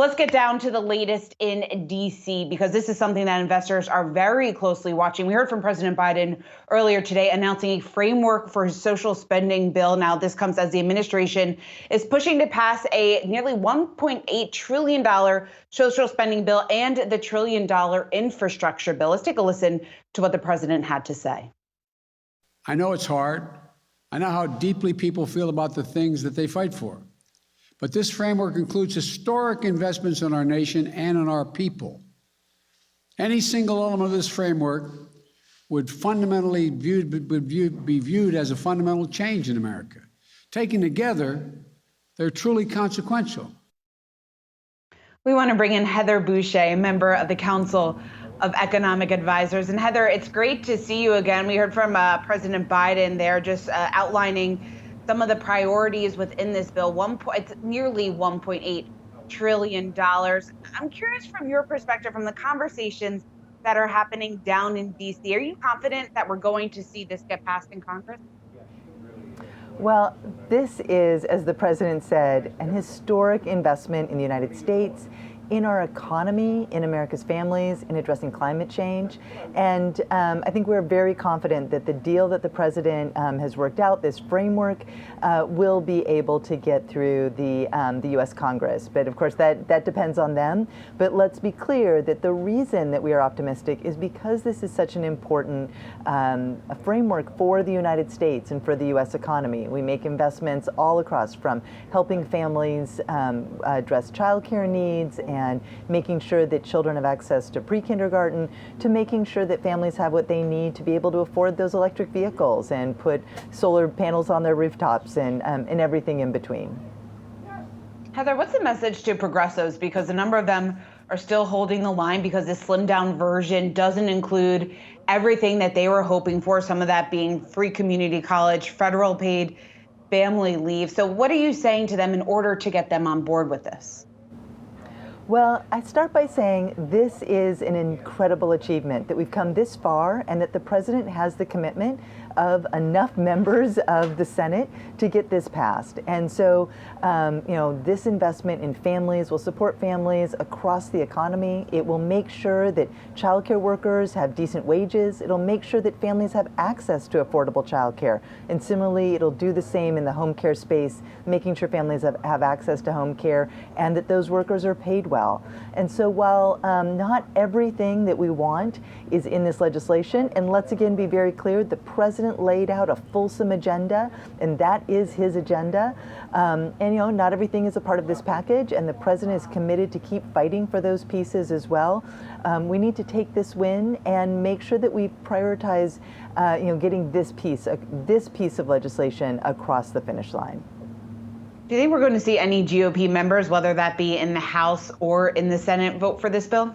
Let's get down to the latest in D.C. because this is something that investors are very closely watching. We heard from President Biden earlier today announcing a framework for his social spending bill. Now, this comes as the administration is pushing to pass a nearly $1.8 trillion social spending bill and the $1 trillion infrastructure bill. Let's take a listen to what the president had to say. I know it's hard. I know how deeply people feel about the things that they fight for. But this framework includes historic investments in our nation and in our people. Any single element of this framework would fundamentally be viewed as a fundamental change in America. Taken together, they're truly consequential. We want to bring in Heather Boushey, a member of the Council of Economic Advisors. And Heather, it's great to see you again. We heard from President Biden there just outlining some of the priorities within this bill. It's nearly $1.8 trillion. I'm curious from your perspective, from the conversations that are happening down in D.C., are you confident that we're going to see this get passed in Congress? Well, this is, as the president said, an historic investment in the United States, in our economy, in America's families, in addressing climate change. And I think we're very confident that the deal that the president has worked out, this framework, will be able to get through the U.S. Congress. But of course, that depends on them. But let's be clear that the reason that we are optimistic is because this is such an important framework for the United States and for the U.S. economy. We make investments all across, from helping families address childcare needs and making sure that children have access to pre-kindergarten, to making sure that families have what they need to be able to afford those electric vehicles and put solar panels on their rooftops and everything in between. Heather, what's the message to progressives? Because a number of them are still holding the line because this slimmed down version doesn't include everything that they were hoping for, some of that being free community college, federal paid family leave. So what are you saying to them in order to get them on board with this? Well, I start by saying this is an incredible achievement, that we've come this far and that the president has the commitment of enough members of the Senate to get this passed. And so, this investment in families will support families across the economy. It will make sure that childcare workers have decent wages. It'll make sure that families have access to affordable childcare. And similarly, it'll do the same in the home care space, making sure families have access to home care and that those workers are paid well. And so while not everything that we want is in this legislation, and let's again be very clear, the president laid out a fulsome agenda, and that is his agenda. Not everything is a part of this package, and the president is committed to keep fighting for those pieces as well. We need to take this win and make sure that we prioritize, getting this piece of legislation across the finish line. Do you think we're going to see any GOP members, whether that be in the House or in the Senate, vote for this bill?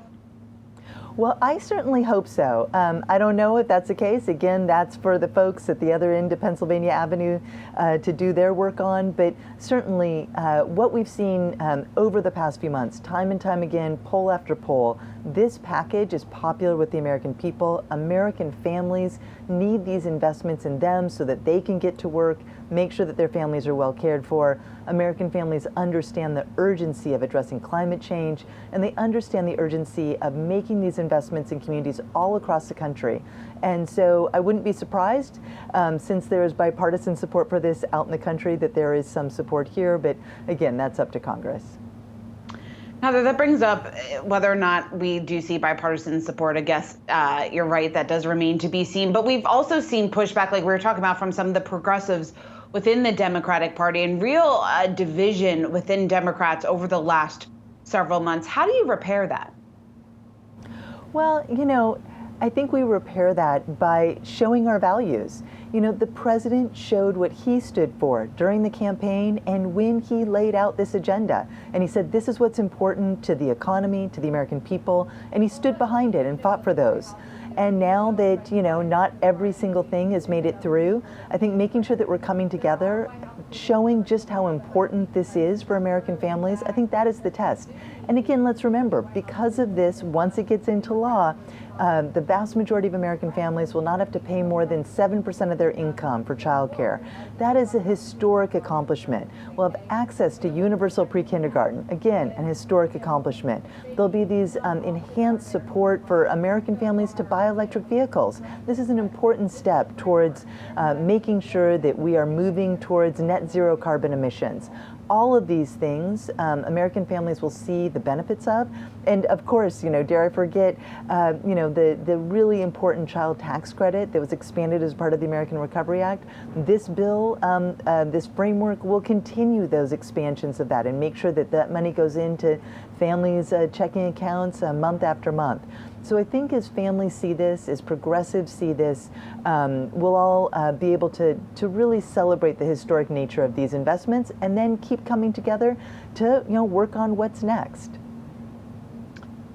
Well, I certainly hope so. I don't know if that's the case. Again, that's for the folks at the other end of Pennsylvania Avenue to do their work on. But certainly what we've seen over the past few months, time and time again, poll after poll, this package is popular with the American people. American families need these investments in them so that they can get to work, make sure that their families are well cared for. American families understand the urgency of addressing climate change, and they understand the urgency of making these investments in communities all across the country. And so I wouldn't be surprised, since there is bipartisan support for this out in the country, that there is some support here. But again, that's up to Congress. Now, that brings up whether or not we do see bipartisan support. I guess you're right, that does remain to be seen. But we've also seen pushback, like we were talking about, from some of the progressives within the Democratic Party, and real division within Democrats over the last several months. How do you repair that? Well, I think we repair that by showing our values. The president showed what he stood for during the campaign and when he laid out this agenda. And he said, this is what's important to the economy, to the American people. And he stood behind it and fought for those. And now that, not every single thing has made it through, I think making sure that we're coming together, showing just how important this is for American families, I think that is the test. And again, let's remember, because of this, once it gets into law, The vast majority of American families will not have to pay more than 7% of their income for childcare. That is a historic accomplishment. We'll have access to universal pre-kindergarten. Again, an historic accomplishment. There'll be these enhanced support for American families to buy electric vehicles. This is an important step towards making sure that we are moving towards net zero carbon emissions. All of these things, American families will see the benefits of. And of course, dare I forget, the really important child tax credit that was expanded as part of the American Recovery Act. This bill, this framework will continue those expansions of that and make sure that that money goes into families' checking accounts month after month. So I think as families see this, as progressives see this, we'll all be able to really celebrate the historic nature of these investments and then keep coming together to work on what's next.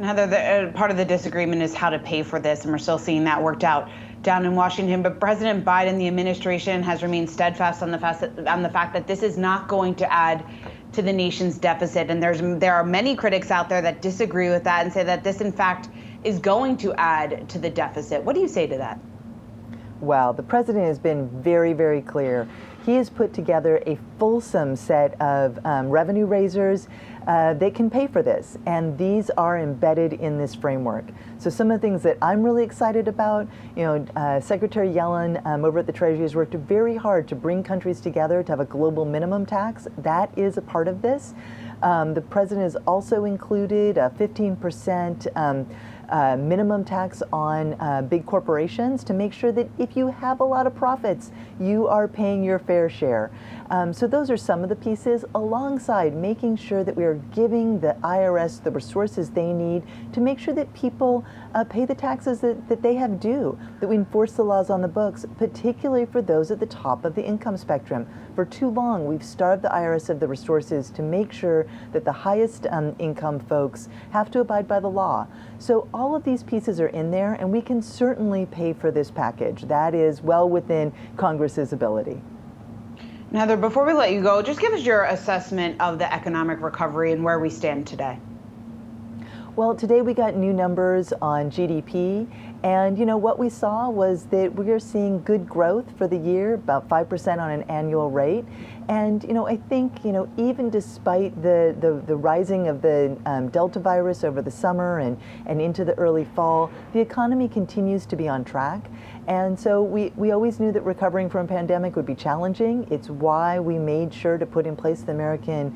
Heather, part of the disagreement is how to pay for this, and we're still seeing that worked out down in Washington. But President Biden, the administration, has remained steadfast on the fact that this is not going to add to the nation's deficit. And there are many critics out there that disagree with that and say that this, in fact, is going to add to the deficit. What do you say to that? Well, the president has been very, very clear. He has put together a fulsome set of revenue raisers that can pay for this, and these are embedded in this framework. So some of the things that I'm really excited about, Secretary Yellen over at the Treasury has worked very hard to bring countries together to have a global minimum tax. That is a part of this. The president has also included a 15% minimum tax on big corporations to make sure that if you have a lot of profits, you are paying your fair share. So those are some of the pieces, alongside making sure that we are giving the IRS the resources they need to make sure that people pay the taxes that they have due, that we enforce the laws on the books, particularly for those at the top of the income spectrum. For too long, we've starved the IRS of the resources to make sure that the highest income folks have to abide by the law. So all of these pieces are in there, and we can certainly pay for this package. That is well within Congress's ability. Heather, before we let you go, just give us your assessment of the economic recovery and where we stand today. Well, today we got new numbers on GDP, and what we saw was that we are seeing good growth for the year, about 5% on an annual rate. And I think even despite the rising of the Delta virus over the summer and into the early fall, the economy continues to be on track. And so we always knew that recovering from a pandemic would be challenging. It's why we made sure to put in place the American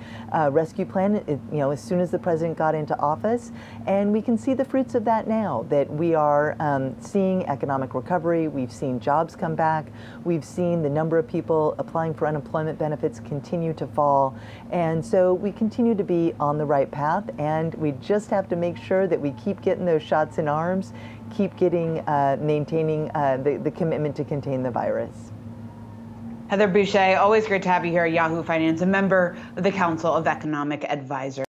Rescue Plan as soon as the president got into office. And we can see the fruits of that now, that we are seeing economic recovery. We've seen jobs come back. We've seen the number of people applying for unemployment benefits continue to fall. And so we continue to be on the right path, and we just have to make sure that we keep getting those shots in arms, keep maintaining the commitment to contain the virus. Heather Boushey, always great to have you here at Yahoo Finance, a member of the Council of Economic Advisors.